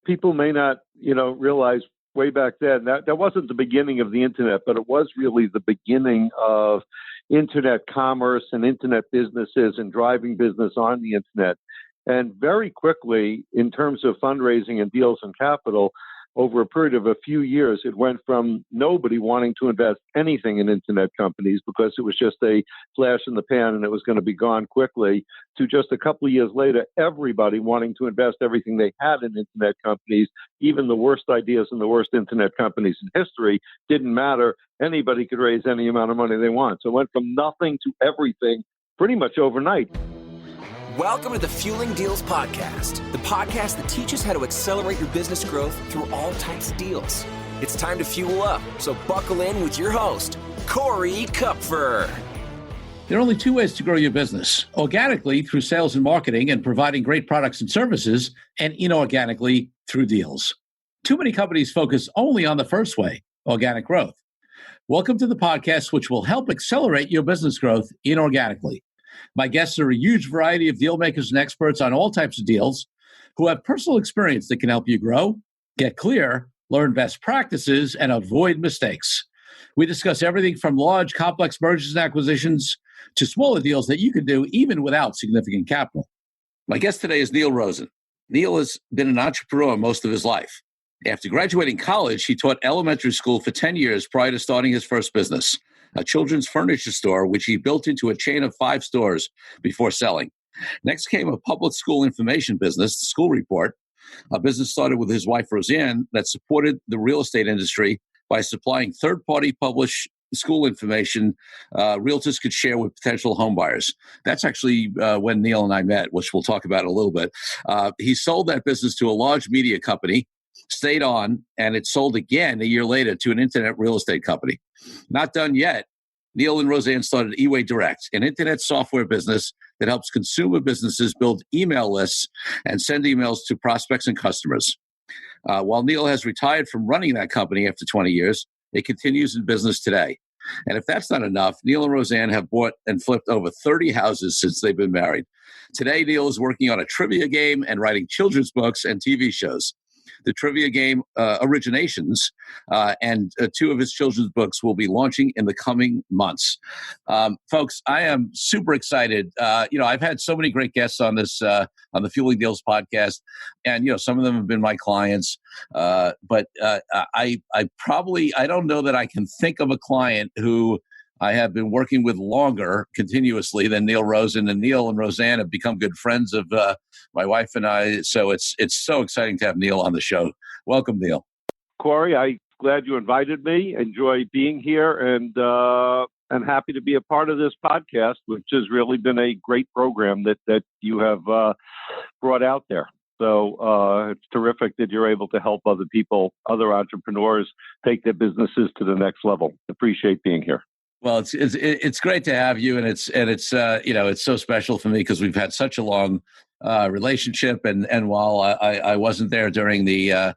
people may not, realize way back then that wasn't the beginning of the internet, but it was really the beginning of internet commerce and internet businesses and driving business on the internet. And very quickly, in terms of fundraising and deals and capital, over a period of a few years, it went from nobody wanting to invest anything in internet companies because it was just a flash in the pan and it was going to be gone quickly, to just a couple of years later, everybody wanting to invest everything they had in internet companies. Even the worst ideas and the worst internet companies in history didn't matter. Anybody could raise any amount of money they want. So it went from nothing to everything pretty much overnight. Welcome to the Fueling Deals Podcast, the podcast that teaches how to accelerate your business growth through all types of deals. It's time to fuel up, so buckle in with your host, Corey Kupfer. There are only two ways to grow your business: organically through sales and marketing and providing great products and services, and inorganically through deals. Too many companies focus only on the first way, organic growth. Welcome to the podcast, which will help accelerate your business growth inorganically. My guests are a huge variety of deal makers and experts on all types of deals who have personal experience that can help you grow, get clear, learn best practices, and avoid mistakes. We discuss everything from large, complex mergers and acquisitions to smaller deals that you can do even without significant capital. My guest today is Neil Rosen. Neil has been an entrepreneur most of his life. After graduating college, he taught elementary school for 10 years prior to starting his first business, a children's furniture store, which he built into a chain of 5 stores before selling. Next came a public school information business, the School Report, a business started with his wife, Roseanne, that supported the real estate industry by supplying third-party published school information realtors could share with potential homebuyers. That's actually when Neil and I met, which we'll talk about in a little bit. He sold that business to a large media company, stayed on, and it sold again a year later to an internet real estate company. Not done yet, Neil and Roseanne started eWay Direct, an internet software business that helps consumer businesses build email lists and send emails to prospects and customers. While Neil has retired from running that company after 20 years, it continues in business today. And if that's not enough, Neil and Roseanne have bought and flipped over 30 houses since they've been married. Today, Neil is working on a trivia game and writing children's books and TV shows. The trivia game Originations and 2 of his children's books will be launching in the coming months. Folks, I am super excited. I've had so many great guests on this on the Fueling Deals podcast, and some of them have been my clients. But I don't know that I can think of a client who I have been working with longer continuously than Neil Rosen. And Neil and Roseanne have become good friends of my wife and I. So it's so exciting to have Neil on the show. Welcome, Neil. Corey, I'm glad you invited me. Enjoy being here, and happy to be a part of this podcast, which has really been a great program that you have brought out there. So it's terrific that you're able to help other people, other entrepreneurs, take their businesses to the next level. Appreciate being here. Well, it's great to have you, and it's so special for me because we've had such a long relationship, and while I wasn't there during the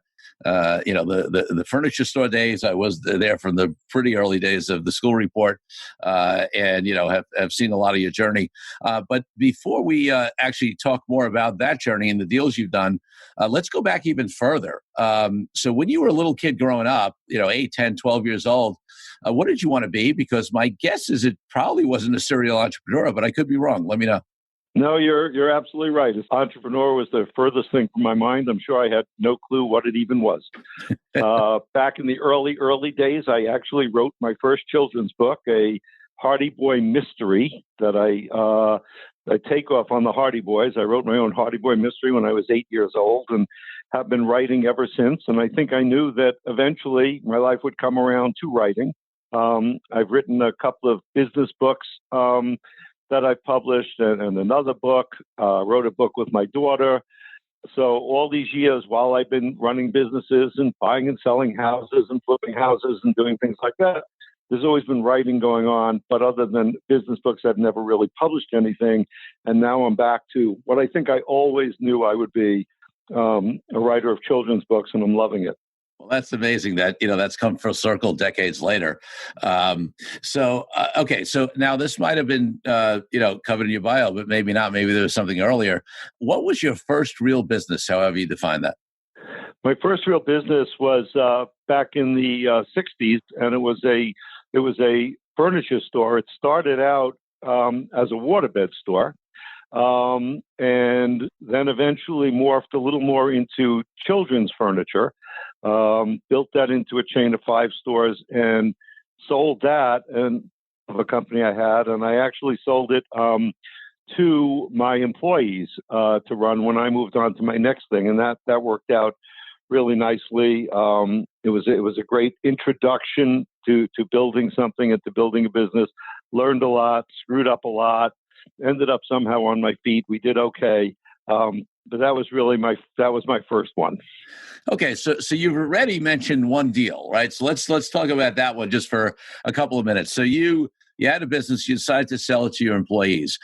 furniture store days, I was there from the pretty early days of the School Report, and have seen a lot of your journey. But before we actually talk more about that journey and the deals you've done, let's go back even further. So when you were a little kid growing up, 8, 10, 12 years old, what did you want to be? Because my guess is it probably wasn't a serial entrepreneur, but I could be wrong. Let me know. No, you're absolutely right. Entrepreneur was the furthest thing from my mind. I'm sure I had no clue what it even was. Back in the early days, I actually wrote my first children's book, a Hardy Boy mystery that I take off on the Hardy Boys. I wrote my own Hardy Boy mystery when I was 8 years old and have been writing ever since. And I think I knew that eventually my life would come around to writing. I've written a couple of business books that I published, and another book, wrote a book with my daughter. So all these years while I've been running businesses and buying and selling houses and flipping houses and doing things like that, there's always been writing going on. But other than business books, I've never really published anything. And now I'm back to what I think I always knew I would be, a writer of children's books, and I'm loving it. Well, that's amazing that, that's come full circle decades later. So now this might have been, covered in your bio, but maybe not. Maybe there was something earlier. What was your first real business, however you define that? My first real business was back in the '60s, and it was a furniture store. It started out as a waterbed store, and then eventually morphed a little more into children's furniture. Built that into a chain of 5 stores and sold that and of a company I had, and I actually sold it to my employees to run when I moved on to my next thing, and that worked out really nicely. It was a great introduction to building something and to building a business. Learned a lot, screwed up a lot, ended up somehow on my feet. We did okay, but that was really my first one. Okay, so you've already mentioned one deal, right? So let's talk about that one just for a couple of minutes. So you had a business, you decided to sell it to your employees.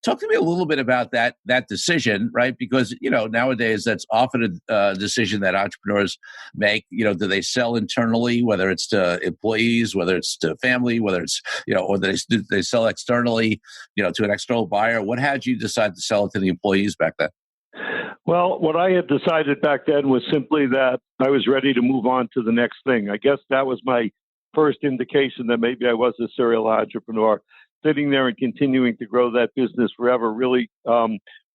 Talk to me a little bit about that decision, right? Because nowadays that's often a decision that entrepreneurs make. Do they sell internally, whether it's to employees, whether it's to family, whether it's or they sell externally, to an external buyer? What had you decide to sell it to the employees back then? Well, what I had decided back then was simply that I was ready to move on to the next thing. I guess that was my first indication that maybe I was a serial entrepreneur. Sitting there and continuing to grow that business forever really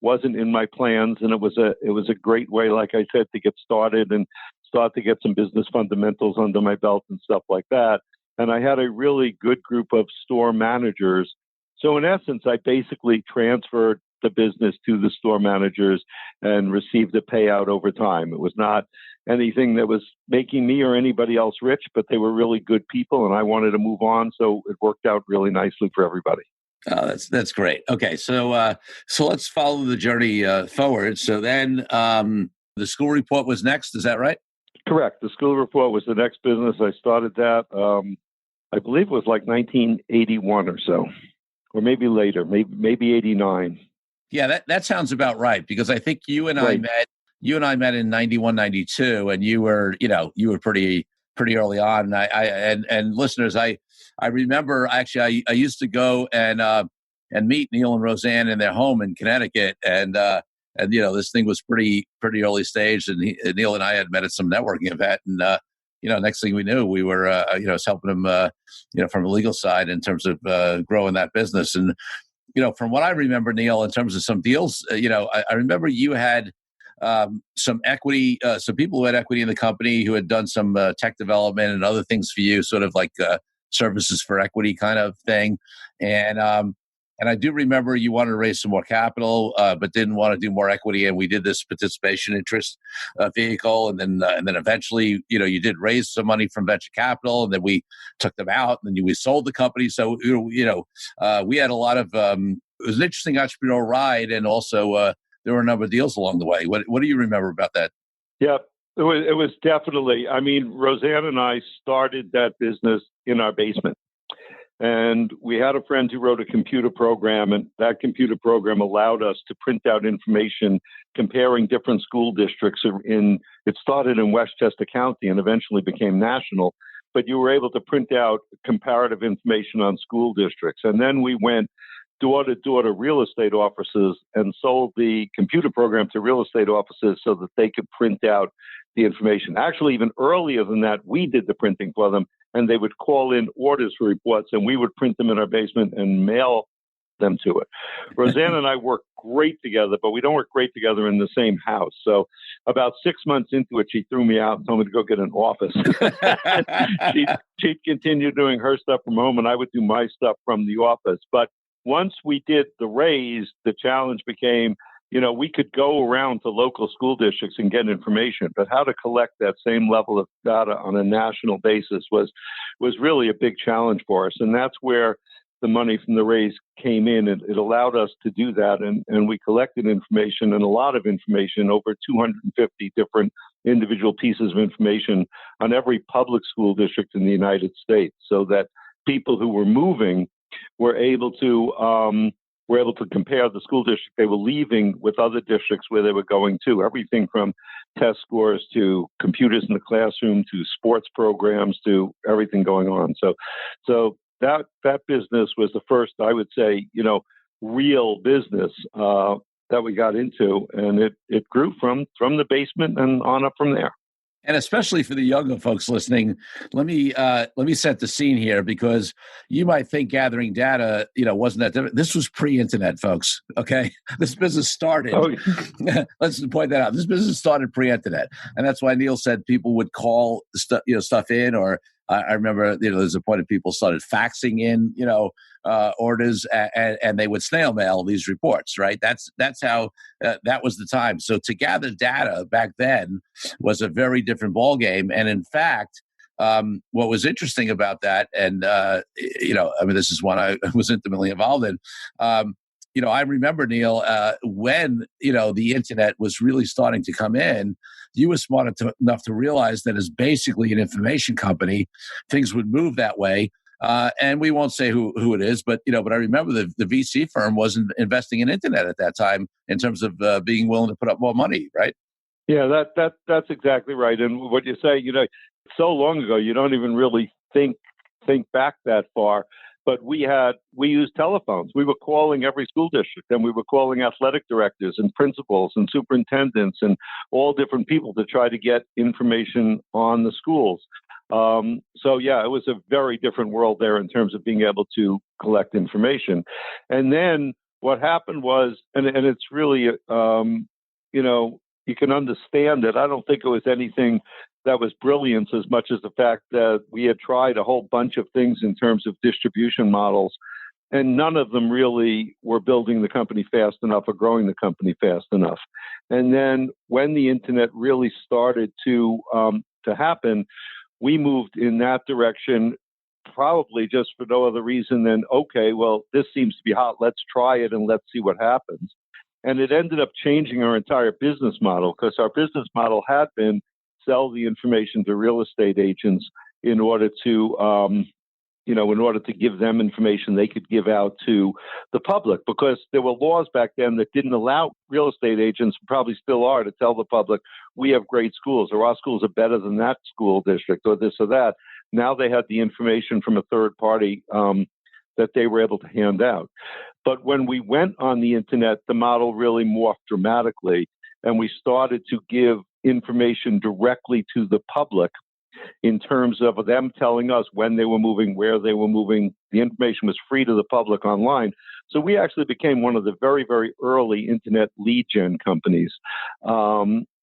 wasn't in my plans, and it was a great way, like I said, to get started and start to get some business fundamentals under my belt and stuff like that. And I had a really good group of store managers. So in essence, I basically transferred the business to the store managers and received a payout over time. It was not anything that was making me or anybody else rich, but they were really good people and I wanted to move on. So it worked out really nicely for everybody. Oh, that's great. Okay. So let's follow the journey forward. So then the school report was next. Is that right? Correct. The school report was the next business. I started that, I believe it was like 1981 or so, or maybe later, maybe 89. Yeah, that sounds about right, because I think you and Right. I met in 91, 92, and you were pretty early on. And listeners, I remember actually I used to go and meet Neil and Roseanne in their home in Connecticut, and this thing was pretty early stage, and Neil and I had met at some networking event, and next thing we knew, we were helping him from the legal side in terms of growing that business. And from what I remember, Neil, in terms of some deals, I remember you had some equity, some people who had equity in the company who had done some tech development and other things for you, sort of like services for equity kind of thing. And I do remember you wanted to raise some more capital, but didn't want to do more equity. And we did this participation interest vehicle. And then eventually, you did raise some money from venture capital, and then we took them out, and then we sold the company. So, we had a lot of, it was an interesting entrepreneurial ride. And also there were a number of deals along the way. What do you remember about that? Yeah, it was definitely, Roseanne and I started that business in our basement. And we had a friend who wrote a computer program, and that computer program allowed us to print out information comparing different school districts. It started in Westchester County and eventually became national, but you were able to print out comparative information on school districts. And then we went door to door to real estate offices and sold the computer program to real estate offices so that they could print out the information. Actually, even earlier than that, we did the printing for them, and they would call in orders for reports, and we would print them in our basement and mail them to it. Roseanne and I work great together, but we don't work great together in the same house. So about 6 months into it, she threw me out and told me to go get an office. She'd continue doing her stuff from home, and I would do my stuff from the office. But once we did the raise, the challenge became, we could go around to local school districts and get information, but how to collect that same level of data on a national basis was really a big challenge for us. And that's where the money from the raise came in. It allowed us to do that. And we collected information, and a lot of information, over 250 different individual pieces of information on every public school district in the United States, so that people who were moving were able to compare the school district they were leaving with other districts where they were going to. Everything from test scores to computers in the classroom to sports programs to everything going on. So that business was the first, I would say, real business. that we got into, and it grew from the basement and on up from there. And especially for the younger folks listening, let me set the scene here, because you might think gathering data, wasn't that different. This was pre-internet, folks. Okay, this business started. Oh, Let's point that out. This business started pre-internet, and that's why Neil said people would call stuff in, or I remember there's a point of people started faxing in orders, and they would snail mail these reports. Right. That's how that was the time. So to gather data back then was a very different ballgame. And in fact, what was interesting about that, and this is one I was intimately involved in. I remember, Neil, when the internet was really starting to come in, you were smart enough to realize that as basically an information company, things would move that way. And we won't say who it is, but I remember the VC firm wasn't investing in internet at that time in terms of being willing to put up more money, right? Yeah, that's exactly right. And what you say, so long ago, you don't even really think back that far. But we used telephones. We were calling every school district, and we were calling athletic directors and principals and superintendents and all different people to try to get information on the schools. So yeah, it was a very different world there in terms of being able to collect information. And then what happened was, and it's really, you can understand it. I don't think it was anything that was brilliance as much as the fact that we had tried a whole bunch of things in terms of distribution models, and none of them really were building the company fast enough or growing the company fast enough. And then when the internet really started to happen, we moved in that direction, probably just for no other reason than, okay, well, this seems to be hot. Let's try it and let's see what happens. And it ended up changing our entire business model, because our business model had been sell the information to real estate agents in order to, give them information they could give out to the public, because there were laws back then that didn't allow real estate agents, probably still are, to tell the public, we have great schools, or our schools are better than that school district, or this or that. Now they had the information from a third party that they were able to hand out. But when we went on the internet, the model really morphed dramatically, and we started to give information directly to the public in terms of them telling us when they were moving, where they were moving. The information was free to the public online. So we actually became one of the very, very early internet lead gen companies.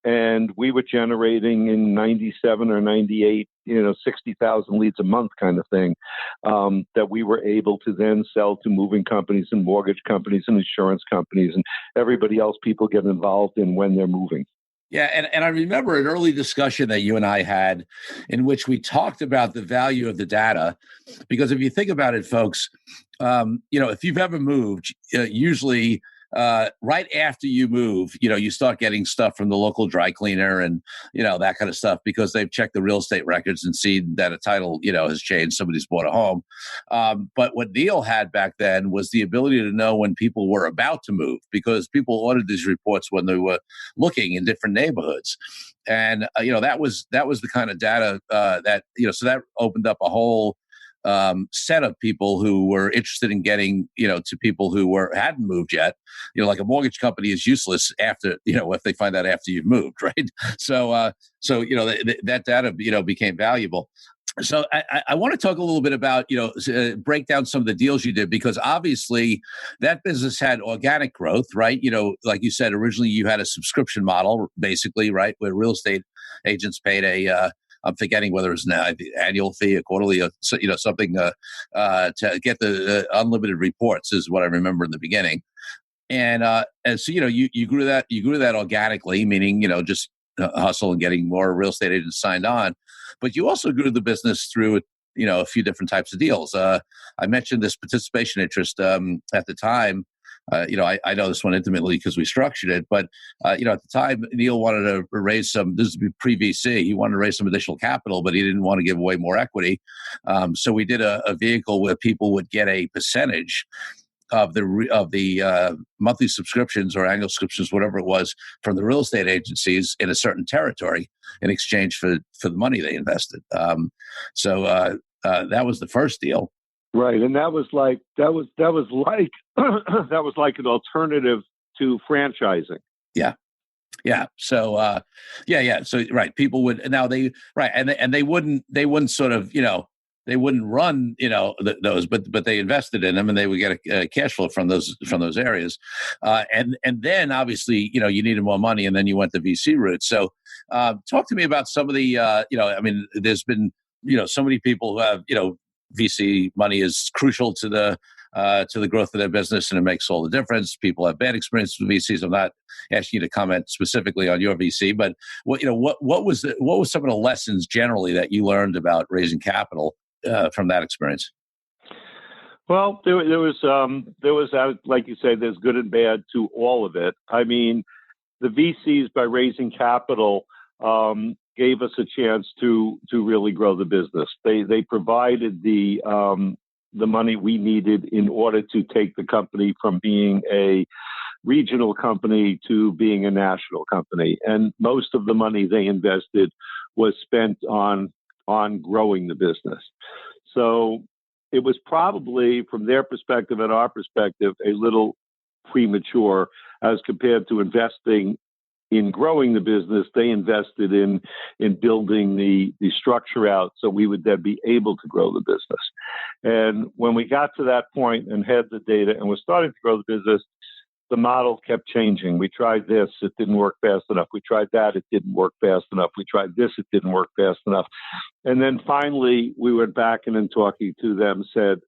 And we were generating in 97 or 98, 60,000 leads a month kind of thing, that we were able to then sell to moving companies and mortgage companies and insurance companies and everybody else people get involved in when they're moving. Yeah, and I remember an early discussion that you and I had in which we talked about the value of the data, because if you think about it, folks, if you've ever moved, usually right after you move, you start getting stuff from the local dry cleaner and, that kind of stuff, because they've checked the real estate records and seen that a title, has changed. Somebody's bought a home. But what Neil had back then was the ability to know when people were about to move, because people ordered these reports when they were looking in different neighborhoods. And, that was the kind of data that, so that opened up a whole set of people who were interested in getting, to people who hadn't moved yet. Like a mortgage company is useless after, if they find out after you've moved, right? So that data, became valuable. So I want to talk a little bit about, break down some of the deals you did, because obviously that business had organic growth, right? Like you said, originally you had a subscription model, basically, right, where real estate agents paid I'm forgetting whether it's an annual fee, a quarterly, something to get the unlimited reports is what I remember in the beginning. And so, you grew that organically, meaning, just hustle and getting more real estate agents signed on. But you also grew the business through, a few different types of deals. I mentioned this participation interest at the time. I know this one intimately because we structured it, but, at the time, Neil wanted to raise this is pre-VC. He wanted to raise some additional capital, but he didn't want to give away more equity. So we did a vehicle where people would get a percentage of the monthly subscriptions or annual subscriptions, whatever it was, from the real estate agencies in a certain territory in exchange for the money they invested. So that was the first deal. Right, and that was like an alternative to franchising. Yeah. Yeah. So, yeah. So, right. People would now right. And they wouldn't sort of, they wouldn't run, those, but they invested in them and they would get a cash flow from those areas. And then obviously, you needed more money and then you went the VC route. So, talk to me about some of the, there's been, so many people who have, VC money is crucial to the growth of their business, and it makes all the difference. People have bad experiences with VCs. I'm not asking you to comment specifically on your VC, but what was some of the lessons generally that you learned about raising capital from that experience? Well, there was like you say, there's good and bad to all of it. I mean, the VCs, by raising capital, gave us a chance to really grow the business. They provided the money we needed in order to take the company from being a regional company to being a national company. And most of the money they invested was spent on growing the business. So it was probably, from their perspective and our perspective, a little premature as compared to investing in growing the business. They invested in building the structure out so we would then be able to grow the business. And when we got to that point and had the data and was starting to grow the business, the model kept changing. We tried this, it didn't work fast enough. We tried that, it didn't work fast enough. We tried this, it didn't work fast enough. And then finally, we went back and in talking to them said,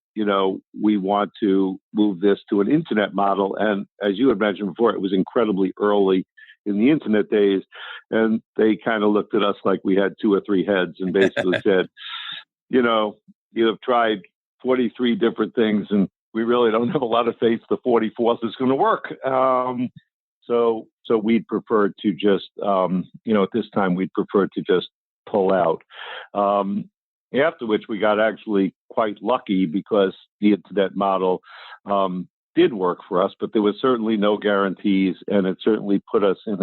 we want to move this to an internet model. And as you had mentioned before, it was incredibly early in the internet days. And they kind of looked at us like we had 2 or 3 heads and basically said, you have tried 43 different things and we really don't have a lot of faith the 44th is going to work. So we'd prefer to just, at this time, we'd prefer to just pull out. After which we got actually quite lucky because the internet model did work for us, but there was certainly no guarantees, and it certainly put us in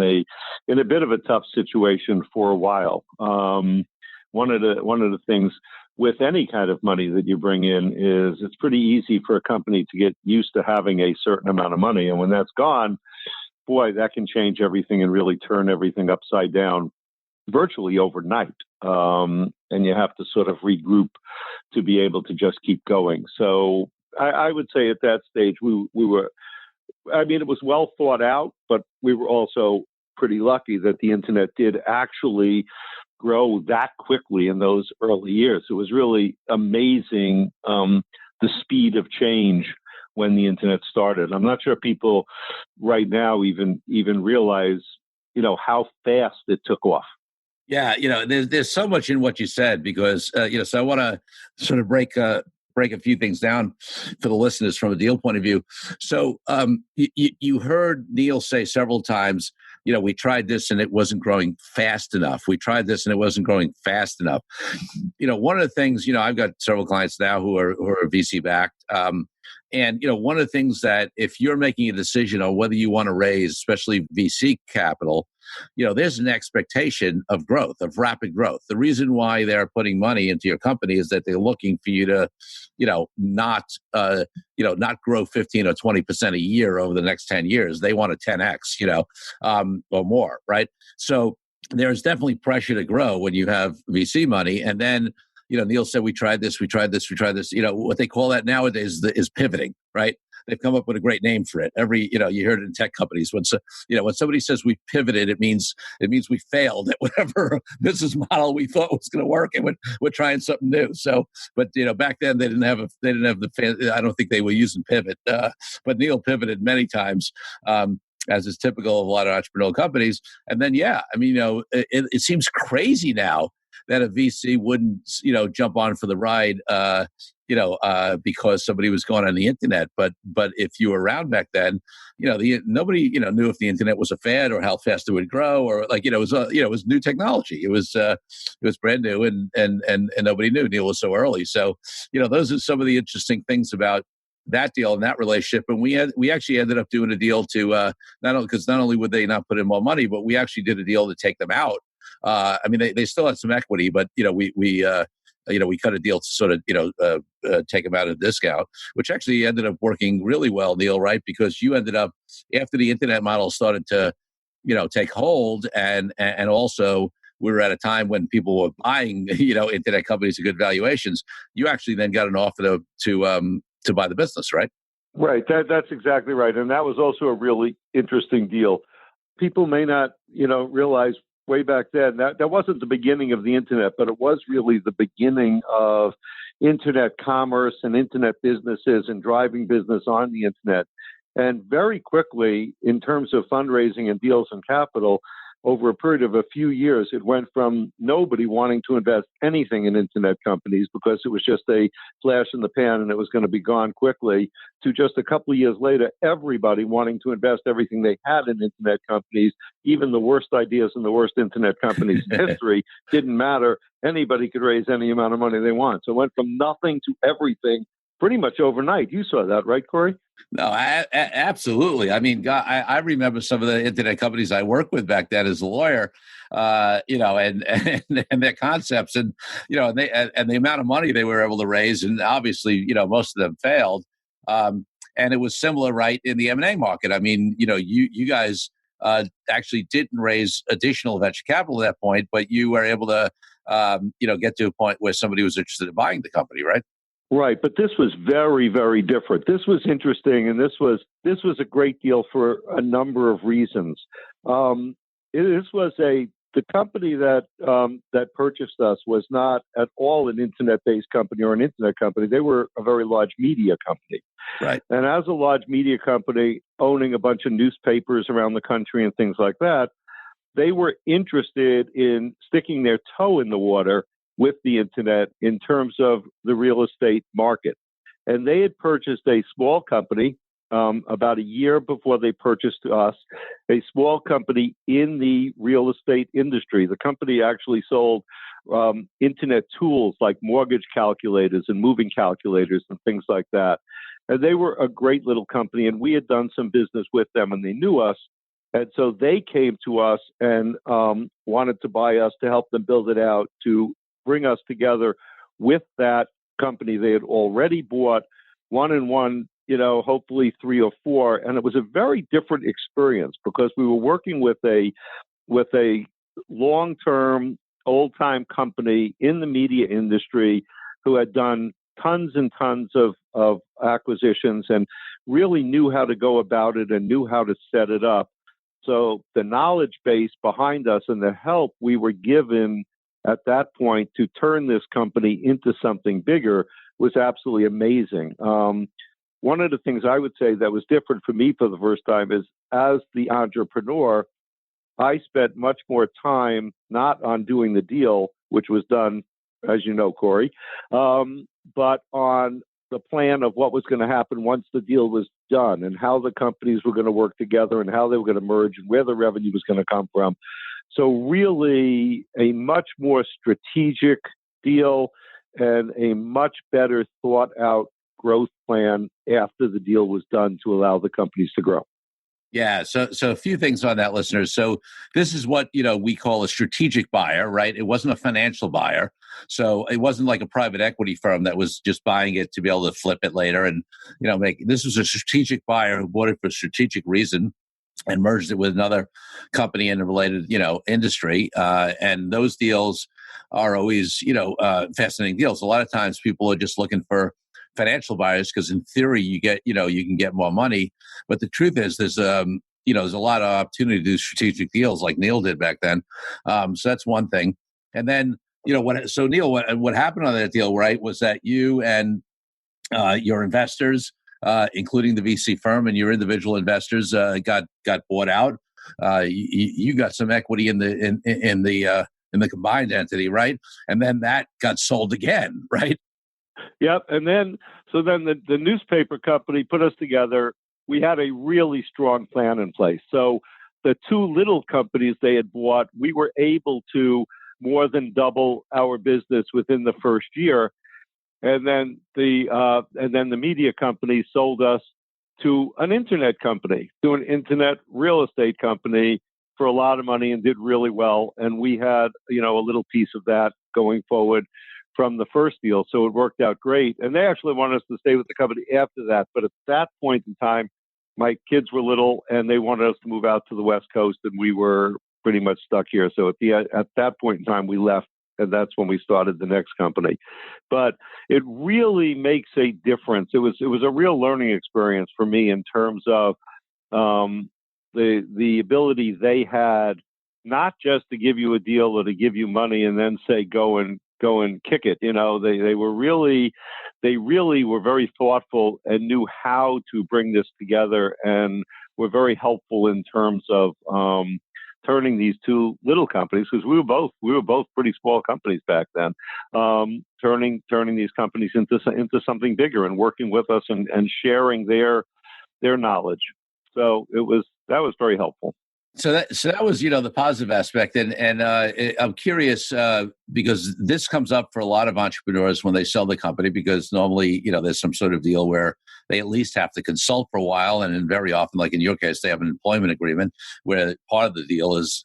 a bit of a tough situation for a while. One of the things with any kind of money that you bring in is it's pretty easy for a company to get used to having a certain amount of money. And when that's gone, boy, that can change everything and really turn everything upside down virtually overnight. And you have to sort of regroup to be able to just keep going. So I would say at that stage, we were, it was well thought out, but we were also pretty lucky that the internet did actually grow that quickly in those early years. It was really amazing, the speed of change when the internet started. I'm not sure people right now even realize, how fast it took off. Yeah, there's so much in what you said because, so I want to sort of break a few things down for the listeners from a deal point of view. So you heard Neil say several times, we tried this and it wasn't growing fast enough. We tried this and it wasn't growing fast enough. One of the things, I've got several clients now who are VC backed. And, one of the things that if you're making a decision on whether you want to raise, especially VC capital, there's an expectation of growth, of rapid growth. The reason why they're putting money into your company is that they're looking for you to, not grow 15 or 20% a year over the next 10 years. They want a 10x, or more, right? So there's definitely pressure to grow when you have VC money. And then, Neil said, we tried this. What they call that nowadays is pivoting, right? They've come up with a great name for it. You heard it in tech companies. When somebody says we pivoted, it means we failed at whatever business model we thought was going to work, and we're trying something new. So, but back then they didn't have the. I don't think they were using pivot, but Neil pivoted many times. As is typical of a lot of entrepreneurial companies. And then, it seems crazy now that a VC wouldn't, jump on for the ride, because somebody was going on the internet. But if you were around back then, nobody, knew if the internet was a fad or how fast it would grow, or it was new technology. It was brand new, and nobody knew. Neil was so early. So, those are some of the interesting things about that deal and that relationship. And we actually ended up doing a deal to not only would they not put in more money, but we actually did a deal to take them out. They still had some equity, but we we cut a deal to sort of, take them out at a discount, which actually ended up working really well, Neil, right? Because you ended up, after the internet model started to, take hold, and also we were at a time when people were buying, internet companies at good valuations. You actually then got an offer to buy the business, right? Right. That's exactly right. And that was also a really interesting deal. People may not, realize way back then that wasn't the beginning of the internet, but it was really the beginning of internet commerce and internet businesses and driving business on the internet. And very quickly, in terms of fundraising and deals and capital, over a period of a few years, it went from nobody wanting to invest anything in internet companies because it was just a flash in the pan and it was going to be gone quickly, to just a couple of years later, everybody wanting to invest everything they had in internet companies. Even the worst ideas in the worst internet companies in history didn't matter. Anybody could raise any amount of money they want. So it went from nothing to everything pretty much overnight. You saw that, right, Corey? No, absolutely. I mean, God, I remember some of the internet companies I worked with back then as a lawyer, and their concepts, and and the amount of money they were able to raise, and obviously, most of them failed. And it was similar, right, in the M&A market. I mean, you guys actually didn't raise additional venture capital at that point, but you were able to, get to a point where somebody was interested in buying the company, right? Right, but this was very, very different. This was interesting, and this was a great deal for a number of reasons. This was the company that purchased us was not at all an internet-based company or an internet company. They were a very large media company, right? And as a large media company owning a bunch of newspapers around the country and things like that, they were interested in sticking their toe in the water with the internet in terms of the real estate market. And they had purchased a small company about a year before they purchased us, a small company in the real estate industry. The company actually sold internet tools like mortgage calculators and moving calculators and things like that. And they were a great little company, and we had done some business with them, and they knew us. And so they came to us and wanted to buy us to help them build it out, to bring us together with that company they had already bought, one and one, hopefully three or four. And it was a very different experience because we were working with a long-term, old-time company in the media industry who had done tons and tons of acquisitions and really knew how to go about it and knew how to set it up. So the knowledge base behind us and the help we were given at that point to turn this company into something bigger was absolutely amazing. One of the things I would say that was different for me for the first time is, as the entrepreneur, I spent much more time not on doing the deal, which was done, as you know, Corey, but on the plan of what was going to happen once the deal was done and how the companies were going to work together and how they were going to merge and where the revenue was going to come from. So really a much more strategic deal and a much better thought out growth plan after the deal was done to allow the companies to grow. Yeah. So a few things on that, listeners. So this is what, we call a strategic buyer, right? It wasn't a financial buyer. So it wasn't like a private equity firm that was just buying it to be able to flip it later. And, this was a strategic buyer who bought it for a strategic reason and merged it with another company in a related, industry. And those deals are always, fascinating deals. A lot of times people are just looking for financial buyers because in theory you can get more money. But the truth is there's a lot of opportunity to do strategic deals like Neil did back then. So that's one thing. And then, Neil, what happened on that deal, right, was that you and your investors, including the VC firm and your individual investors, got bought out. You got some equity in the combined entity, right? And then that got sold again, right? Yep. And then the newspaper company put us together. We had a really strong plan in place. So the two little companies they had bought, we were able to more than double our business within the first year. And then the media company sold us to an internet company, to an internet real estate company for a lot of money and did really well. And we had, a little piece of that going forward from the first deal. So it worked out great. And they actually wanted us to stay with the company after that. But at that point in time, my kids were little and they wanted us to move out to the West Coast, and we were pretty much stuck here. So at that point in time, we left, and that's when we started the next company. But it really makes a difference. It was a real learning experience for me in terms of the ability they had, not just to give you a deal or to give you money and then say go and kick it. You know, they really were very thoughtful and knew how to bring this together, and were very helpful in terms of turning these two little companies, because we were both pretty small companies back then, turning these companies into something bigger, and working with us and sharing their knowledge. So that was very helpful. So that was, the positive aspect. And I'm curious, because this comes up for a lot of entrepreneurs when they sell the company, because normally, there's some sort of deal where they at least have to consult for a while. And then very often, like in your case, they have an employment agreement where part of the deal is,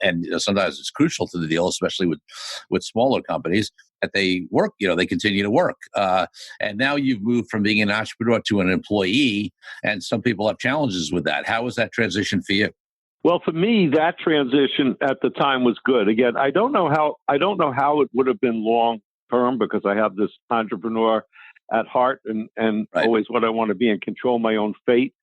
and sometimes it's crucial to the deal, especially with smaller companies, that they work, they continue to work. And now you've moved from being an entrepreneur to an employee, and some people have challenges with that. How was that transition for you? Well, for me, that transition at the time was good. Again, I don't know how it would have been long term, because I have this entrepreneur at heart, and Right. always what I want to be and control my own fate.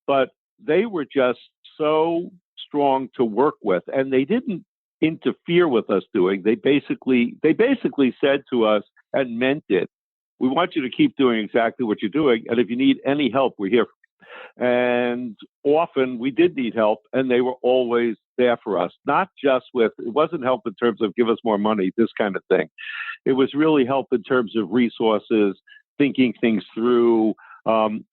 But they were just so strong to work with, and they didn't interfere with us doing. They basically said to us, and meant it, we want you to keep doing exactly what you're doing, and if you need any help, we're here. And often we did need help, and they were always there for us. Not just it wasn't help in terms of give us more money, this kind of thing. It was really help in terms of resources, thinking things through,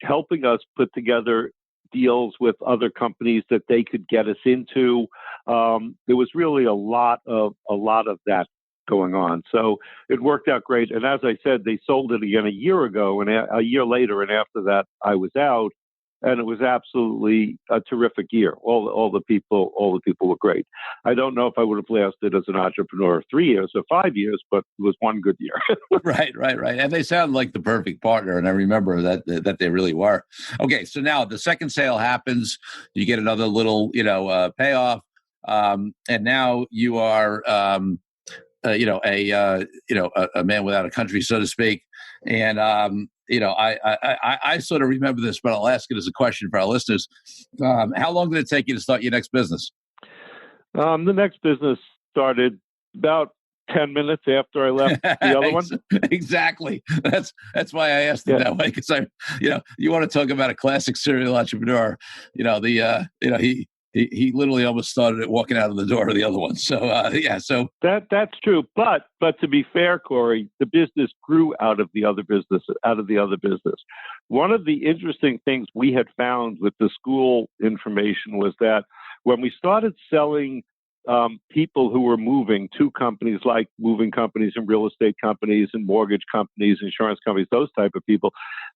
helping us put together deals with other companies that they could get us into. There was really a lot of that going on. So it worked out great. And as I said, they sold it again a year ago, and a year later, and after that, I was out. And it was absolutely a terrific year. All the people were great. I don't know if I would have lasted as an entrepreneur 3 years or 5 years, but it was one good year. Right. And they sound like the perfect partner. And I remember that they really were. Okay. So now the second sale happens, you get another little, payoff. And now you are, a man without a country, so to speak. And, I sort of remember this, but I'll ask it as a question for our listeners. How long did it take you to start your next business? The next business started about 10 minutes after I left the other one. Exactly. That's why I asked it that way, because you want to talk about a classic serial entrepreneur. He literally almost started it walking out of the door of the other one. So So that's true. But to be fair, Corey, the business grew out of the other business. One of the interesting things we had found with the school information was that when we started selling people who were moving to companies like moving companies and real estate companies and mortgage companies, insurance companies, those type of people,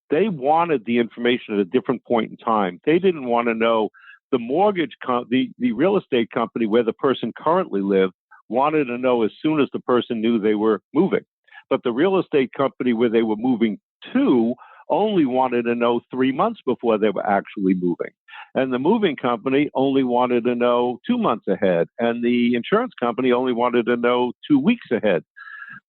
they wanted the information at a different point in time. They didn't want to know the mortgage, the real estate company where the person currently lived wanted to know as soon as the person knew they were moving. But the real estate company where they were moving to only wanted to know 3 months before they were actually moving. And the moving company only wanted to know 2 months ahead. And the insurance company only wanted to know 2 weeks ahead.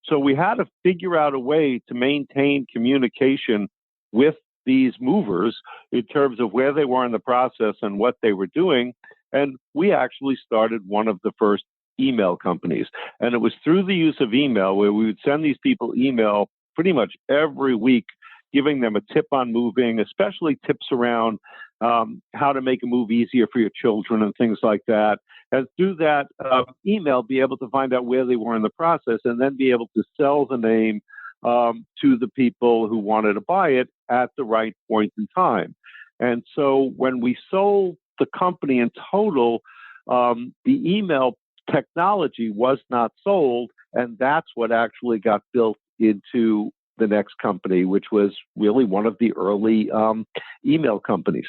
So we had to figure out a way to maintain communication with these movers in terms of where they were in the process and what they were doing. And we actually started one of the first email companies. And it was through the use of email, where we would send these people email pretty much every week, giving them a tip on moving, especially tips around how to make a move easier for your children and things like that. And through that email, be able to find out where they were in the process, and then be able to sell the name to the people who wanted to buy it at the right point in time. And so when we sold the company in total, the email technology was not sold, and that's what actually got built into the next company, which was really one of the early email companies.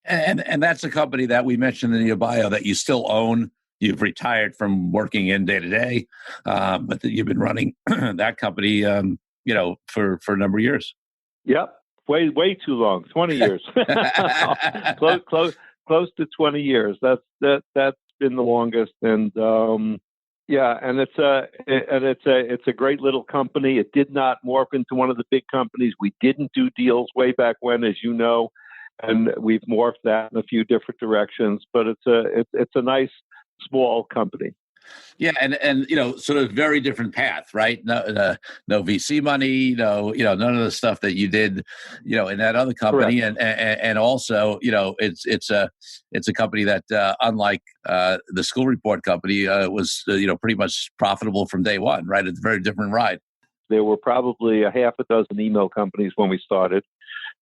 And that's a company that we mentioned in your bio that you still own you've retired from working in day to day, but that you've been running that company, for a number of years. Yep. Way too long. 20 years. Close to 20 years. That's been the longest. And and it's a great little company. It did not morph into one of the big companies. We didn't do deals way back when, as you know, and we've morphed that in a few different directions. But it's a nice small company. Yeah, and sort of very different path, right? No VC money, none of the stuff that you did, in that other company. Correct. And also, it's a company that, unlike the school report company, was pretty much profitable from day one, right? It's a very different ride. There were probably a half a dozen email companies when we started.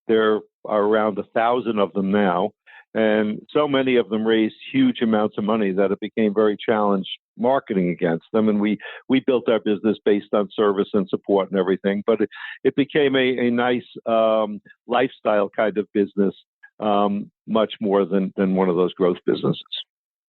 There are around 1,000 of them now. And so many of them raised huge amounts of money that it became very challenged marketing against them. And we built our business based on service and support and everything. But it became a nice lifestyle kind of business, much more than one of those growth businesses.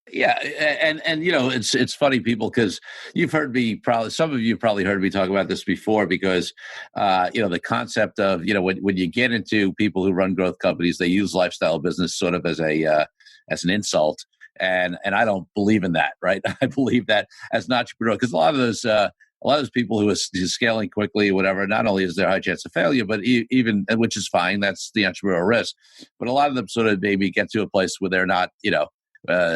Yeah, and it's funny, people, because you've heard me, probably some of you probably heard me talk about this before, because the concept of when you get into people who run growth companies, they use lifestyle business sort of as an insult, and I don't believe in that, right? I believe that as an entrepreneur, because a lot of those people who are scaling quickly or whatever, not only is there a high chance of failure, but even, which is fine, that's the entrepreneurial risk, but a lot of them sort of maybe get to a place where they're not,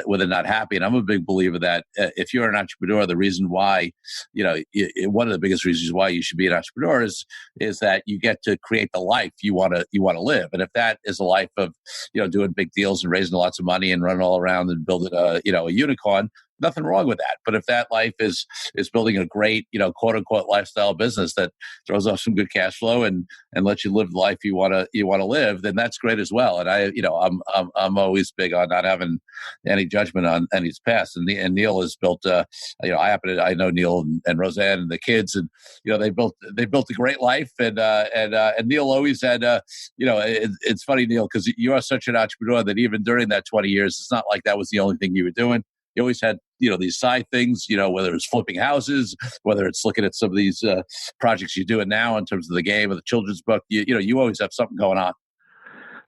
where they're not happy. And I'm a big believer that if you're an entrepreneur, the reason why, one of the biggest reasons why you should be an entrepreneur is that you get to create the life you want to live. And if that is a life of, doing big deals and raising lots of money and running all around and building a unicorn, nothing wrong with that. But if that life is building a great, quote unquote lifestyle business that throws off some good cash flow and lets you live the life you want to live, then that's great as well. And I'm always big on not having any judgment on any's past. And Neil has built, I know Neil and Roseanne and the kids, and they built a great life. And Neil always had, it's funny, Neil, because you are such an entrepreneur that even during that 20 years, it's not like that was the only thing you were doing. You always had, these side things, whether it's flipping houses, whether it's looking at some of these projects you're doing now in terms of the game or the children's book. You always have something going on.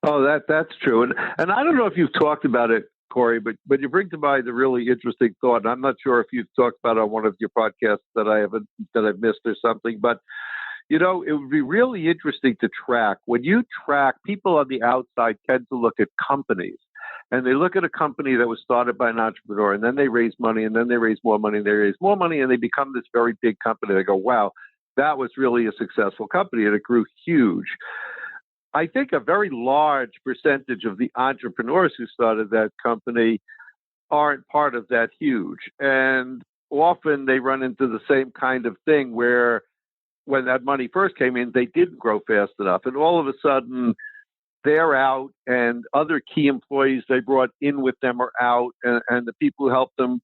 Oh, that's true. And I don't know if you've talked about it, Corey, but you bring to mind a really interesting thought. And I'm not sure if you've talked about it on one of your podcasts that I've missed or something, but it would be really interesting to track. When you track, people on the outside tend to look at companies. And they look at a company that was started by an entrepreneur, and then they raise money, and then they raise more money, and they raise more money, and they become this very big company. They go, wow, that was really a successful company, and it grew huge. I think a very large percentage of the entrepreneurs who started that company aren't part of that huge. And often they run into the same kind of thing where when that money first came in, they didn't grow fast enough. And all of a sudden, they're out, and other key employees they brought in with them are out, and the people who helped them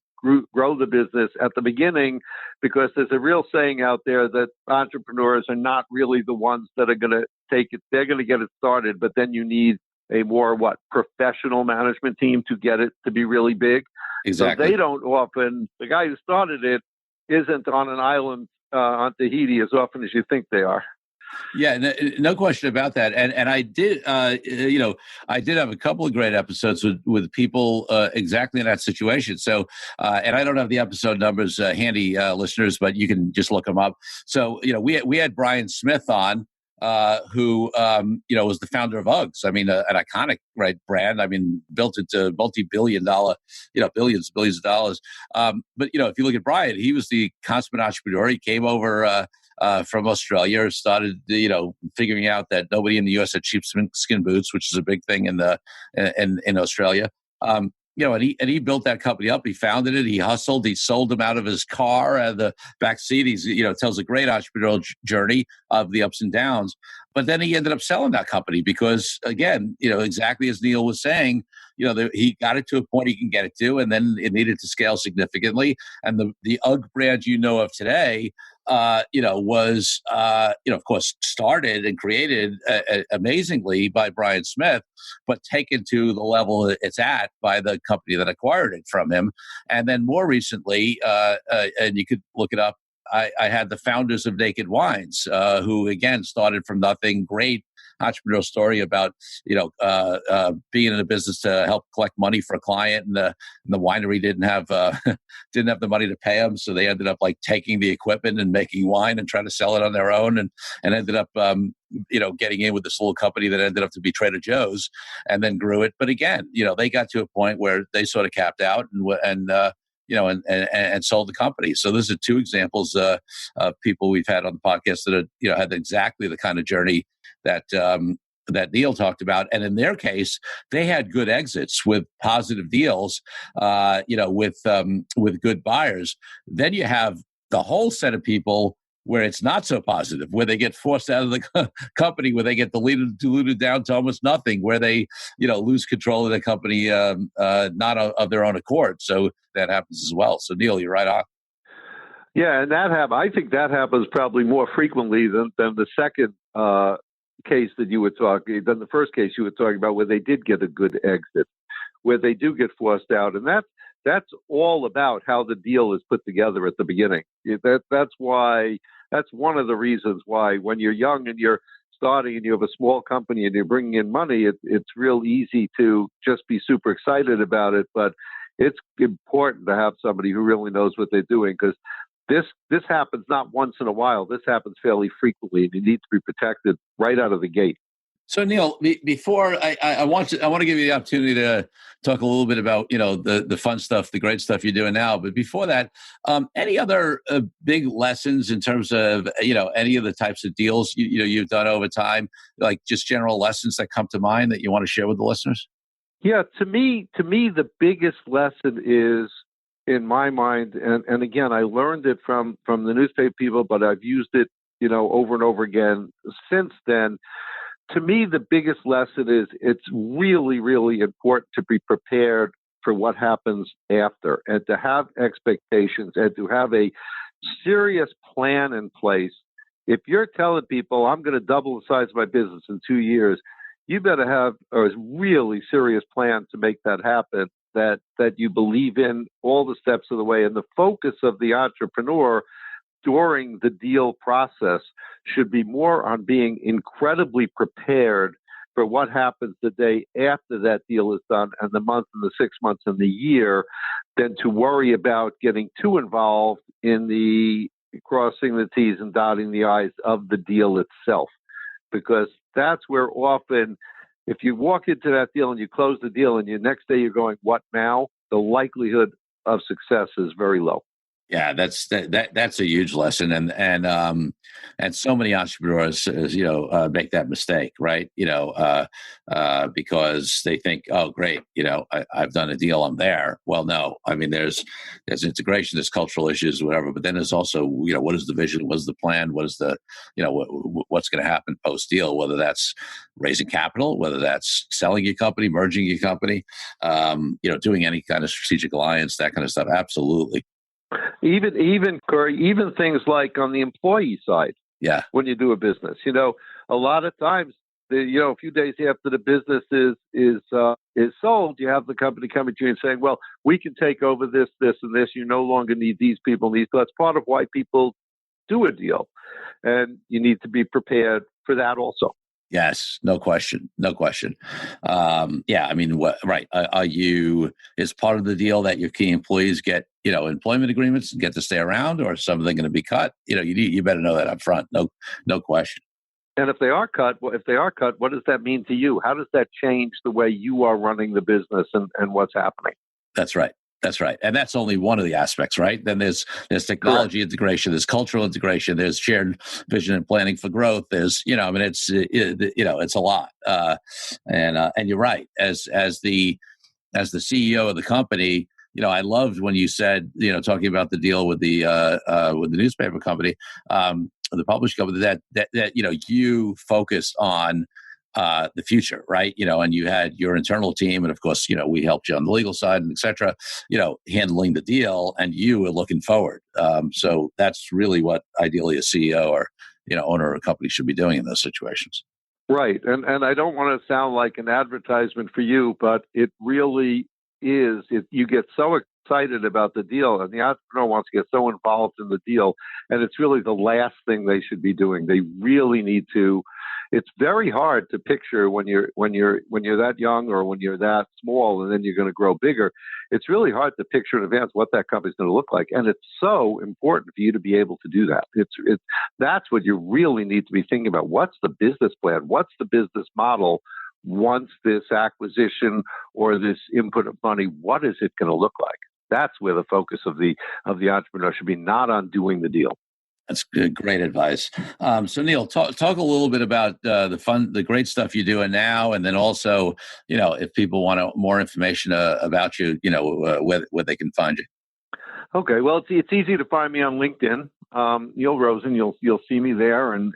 grow the business at the beginning, because there's a real saying out there that entrepreneurs are not really the ones that are going to take it. They're going to get it started, but then you need a more professional management team to get it to be really big. Exactly. So they don't often, the guy who started it isn't on an island on Tahiti as often as you think they are. Yeah, no question about that. And I did, I did have a couple of great episodes with people exactly in that situation. So, and I don't have the episode numbers handy, listeners, but you can just look them up. So, we had Brian Smith on, who, was the founder of Uggs. I mean, an iconic, right, brand. I mean, built into multi-billion dollar, billions of dollars. But, if you look at Brian, he was the consummate entrepreneur. He came over from Australia, started, figuring out that nobody in the U.S. had sheepskin boots, which is a big thing in Australia. And he built that company up. He founded it. He hustled. He sold them out of his car at the back seat. He's, tells a great entrepreneurial journey of the ups and downs. But then he ended up selling that company because, again, exactly as Neil was saying, he got it to a point he can get it to, and then it needed to scale significantly. And the UGG brand of today, was, of course, started and created amazingly by Brian Smith, but taken to the level it's at by the company that acquired it from him. And then more recently, and you could look it up, I had the founders of Naked Wines, who, again, started from nothing. Great entrepreneurial story about, being in a business to help collect money for a client, and the winery didn't have the money to pay them, so they ended up taking the equipment and making wine and trying to sell it on their own, and ended up getting in with this little company that ended up to be Trader Joe's, and then grew it. But again, they got to a point where they sort of capped out and sold the company. So those are two examples of people we've had on the podcast that had exactly the kind of journey that Neil talked about. And in their case, they had good exits with positive deals, with good buyers. Then you have the whole set of people where it's not so positive, where they get forced out of the company, where they get diluted down to almost nothing, where they, lose control of the company, not of their own accord. So that happens as well. So Neil, you're right on. Yeah, and I think that happens probably more frequently than the second case that you were talking, than the first case you were talking about, where they did get a good exit, where they do get forced out, and that's all about how the deal is put together at the beginning. That's one of the reasons why when you're young and you're starting and you have a small company and you're bringing in money, it's real easy to just be super excited about it. But it's important to have somebody who really knows what they're doing, because this happens not once in a while. This happens fairly frequently, and you need to be protected right out of the gate. So Neil, before I want to give you the opportunity to talk a little bit about the fun stuff, the great stuff you're doing now. But before that, any other big lessons in terms of any of the types of deals you've done over time, like just general lessons that come to mind that you want to share with the listeners? Yeah, to me, the biggest lesson is, in my mind, and again, I learned it from the newspaper people, but I've used it over and over again since then. To me, the biggest lesson is it's really, really important to be prepared for what happens after, and to have expectations, and to have a serious plan in place. If you're telling people, I'm going to double the size of my business in 2 years, you better have a really serious plan to make that happen, that you believe in all the steps of the way. And the focus of the entrepreneur during the deal process should be more on being incredibly prepared for what happens the day after that deal is done, and the month and the 6 months and the year, than to worry about getting too involved in the crossing the T's and dotting the I's of the deal itself. Because that's where often, if you walk into that deal and you close the deal and the next day you're going, what now? The likelihood of success is very low. Yeah, that's a huge lesson, and so many entrepreneurs, make that mistake, right? Because they think, oh, great, I've done a deal, I'm there. Well, no, I mean, there's integration, there's cultural issues, whatever, but then there's also, what is the vision, what's the plan, what is the, what's going to happen post deal, whether that's raising capital, whether that's selling your company, merging your company, doing any kind of strategic alliance, that kind of stuff. Absolutely. Even Corey, even things like on the employee side. Yeah. When you do a business, a lot of times, a few days after the business is sold, you have the company coming to you and saying, well, we can take over this, and this. You no longer need these people. That's part of why people do a deal. And you need to be prepared for that also. Yes, no question. Yeah, I mean, right? Are you, is part of the deal that your key employees get, employment agreements and get to stay around, or is some of them going to be cut? You better know that up front. No question. And if they are cut, what does that mean to you? How does that change the way you are running the business and what's happening? That's right. And that's only one of the aspects, right? Then there's technology integration, there's cultural integration, there's shared vision and planning for growth. There's, it's a lot. And you're right. As the CEO of the company, I loved when you said, talking about the deal with the newspaper company, the publishing company, that you focused on the future, right? And you had your internal team, and of course, we helped you on the legal side, and et cetera, handling the deal, and you were looking forward. So that's really what ideally a CEO or owner of a company should be doing in those situations. Right. And I don't want to sound like an advertisement for you, but it really is. You get so excited about the deal, and the entrepreneur wants to get so involved in the deal, and it's really the last thing they should be doing. They really need to. It's very hard to picture when you're that young or when you're that small, and then you're going to grow bigger. It's really hard to picture in advance what that company's going to look like, and it's so important for you to be able to do that. That's what you really need to be thinking about. What's the business plan? What's the business model? Once this acquisition or this input of money, what is it going to look like? That's where the focus of the entrepreneur should be, not on doing the deal. That's good, great advice. So Neil, talk a little bit about the great stuff you're doing now, and then also, if people want more information about you, where they can find you. Okay, well, it's easy to find me on LinkedIn, Neil Rosen. You'll see me there, and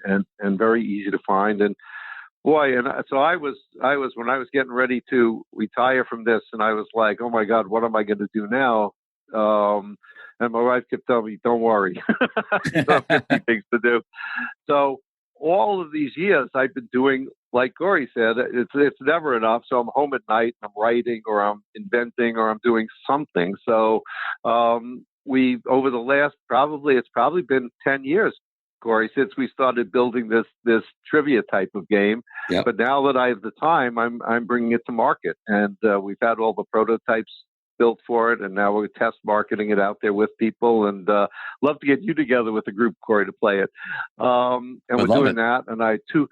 very easy to find. And boy, and so I was when I was getting ready to retire from this, and I was like, oh my God, what am I going to do now? And my wife kept telling me, don't worry, you have 50 things to do. So all of these years I've been doing, like Corey said, it's never enough. So I'm home at night, and I'm writing, or I'm inventing, or I'm doing something. So we, over the last, it's probably been 10 years, Corey, since we started building this trivia type of game. Yep. But now that I have the time, I'm bringing it to market, and we've had all the prototypes built for it, and now we're test marketing it out there with people, and love to get you together with a group, Corey, to play it. And we're doing that. And two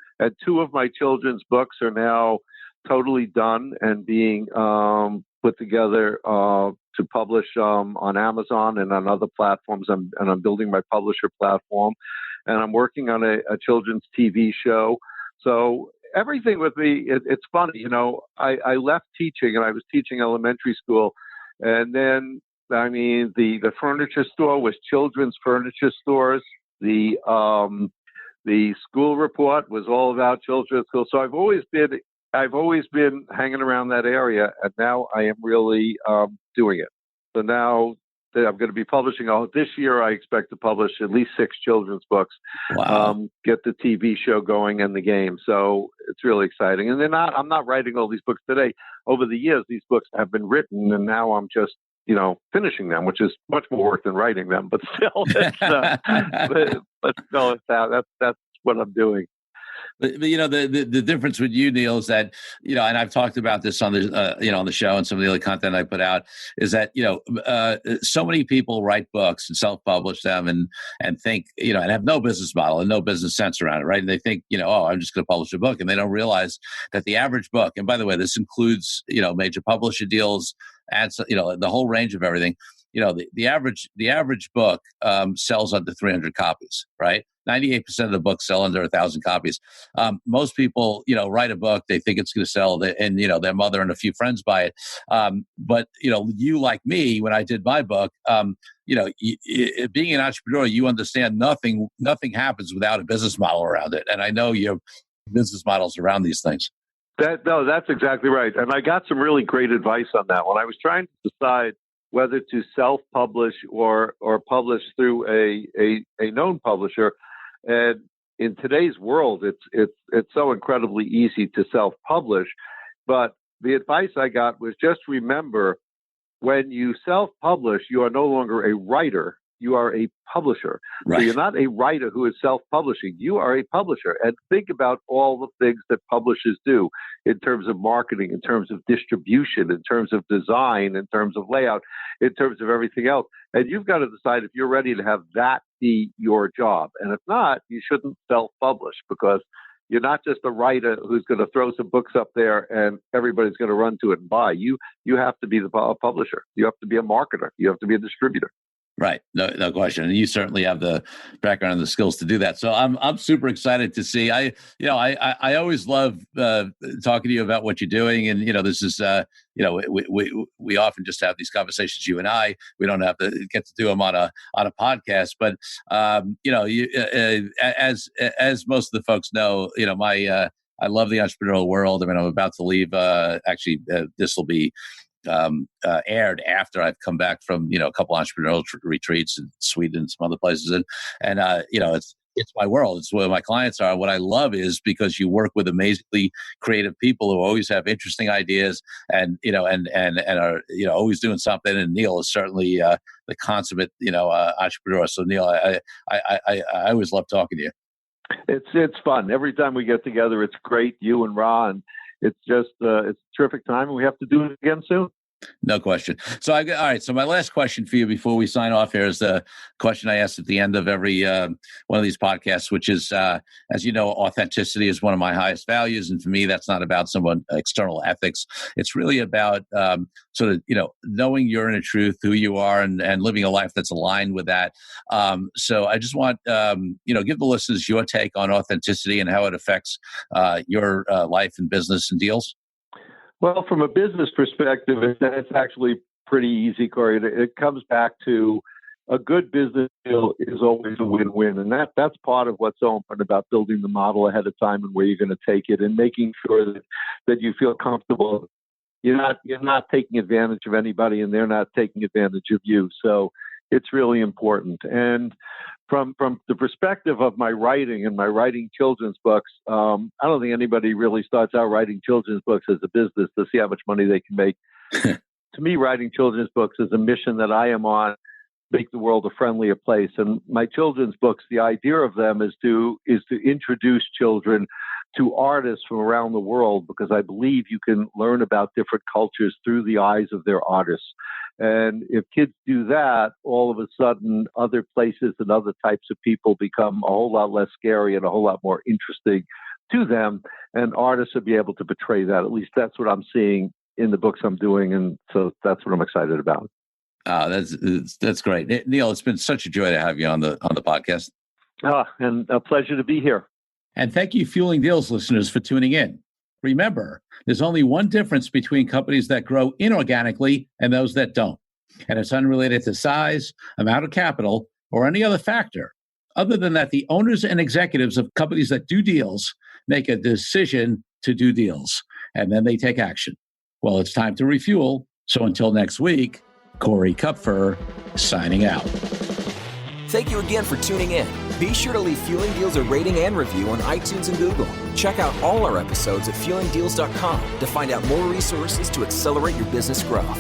of my children's books are now totally done and being put together to publish on Amazon and on other platforms. I'm building my publisher platform, and I'm working on a children's TV show. So everything with me, it's funny. I left teaching, and I was teaching elementary school. And then, the furniture store was children's furniture stores. The school report was all about children's school. So I've always been hanging around that area, and now I am really doing it. So now that I'm going to be publishing, this year I expect to publish at least 6 children's books. Wow. Get the TV show going and the game. So it's really exciting. And I'm not writing all these books today. Over the years, these books have been written, and now I'm just, finishing them, which is much more work than writing them. But still, that's what I'm doing. But the difference with you, Neil, is that and I've talked about this on the on the show and some of the other content I put out, is that so many people write books and self-publish them and think and have no business model and no business sense around it, right? And they think I'm just going to publish a book, and they don't realize that the average book, and by the way, this includes major publisher deals, ads, the whole range of everything. The average book sells under 300 copies, right? 98% of the books sell under 1,000 copies. Most people, write a book, they think it's going to sell, and their mother and a few friends buy it. But you, like me, when I did my book, being an entrepreneur, you understand nothing happens without a business model around it. And I know you have business models around these things. That's exactly right. And I got some really great advice on that. When I was trying to decide whether to self-publish or publish through a known publisher. And in today's world, it's so incredibly easy to self-publish. But the advice I got was, just remember, when you self-publish, you are no longer a writer. You are a publisher. Right. So you're not a writer who is self-publishing. You are a publisher. And think about all the things that publishers do in terms of marketing, in terms of distribution, in terms of design, in terms of layout, in terms of everything else. And you've got to decide if you're ready to have that be your job. And if not, you shouldn't self-publish, because you're not just a writer who's going to throw some books up there and everybody's going to run to it and buy. You have to be the publisher. You have to be a marketer. You have to be a distributor. Right. No question. And you certainly have the background and the skills to do that. So I'm super excited to see. I always love talking to you about what you're doing. And, this is, we often just have these conversations, you and I. We don't have to get to do them on a podcast. But, as most of the folks know, I love the entrepreneurial world. I mean, I'm about to leave. This will be aired after I've come back from a couple entrepreneurial retreats in Sweden and some other places, and it's my world. It's where my clients are. What I love is because you work with amazingly creative people who always have interesting ideas and are always doing something. And Neil is certainly the consummate entrepreneur. So Neil, I always love talking to you. It's fun. Every time we get together, it's great. You and Ra, and it's just it's a terrific time, and we have to do it again soon. No question. So, all right. So my last question for you before we sign off here is the question I ask at the end of every one of these podcasts, which is, as you know, authenticity is one of my highest values. And for me, that's not about some external ethics. It's really about knowing your inner truth, who you are, and living a life that's aligned with that. So I just want, give the listeners your take on authenticity and how it affects your life and business and deals. Well, from a business perspective, it's actually pretty easy, Corey. It comes back to a good business deal is always a win-win. And that's part of what's so important about building the model ahead of time and where you're going to take it and making sure that you feel comfortable. You're not taking advantage of anybody and they're not taking advantage of you. So it's really important. And from the perspective of my writing and my writing children's books, I don't think anybody really starts out writing children's books as a business to see how much money they can make. To me, writing children's books is a mission that I am on, make the world a friendlier place. And my children's books, the idea of them is to introduce children to artists from around the world, because I believe you can learn about different cultures through the eyes of their artists. And if kids do that, all of a sudden, other places and other types of people become a whole lot less scary and a whole lot more interesting to them. And artists will be able to portray that. At least that's what I'm seeing in the books I'm doing. And so that's what I'm excited about. That's great. Neil, it's been such a joy to have you on the podcast. And a pleasure to be here. And thank you, Fueling Deals listeners, for tuning in. Remember, there's only one difference between companies that grow inorganically and those that don't. And it's unrelated to size, amount of capital, or any other factor. Other than that, the owners and executives of companies that do deals make a decision to do deals, and then they take action. Well, it's time to refuel. So until next week, Corey Kupfer signing out. Thank you again for tuning in. Be sure to leave Fueling Deals a rating and review on iTunes and Google. Check out all our episodes at fuelingdeals.com to find out more resources to accelerate your business growth.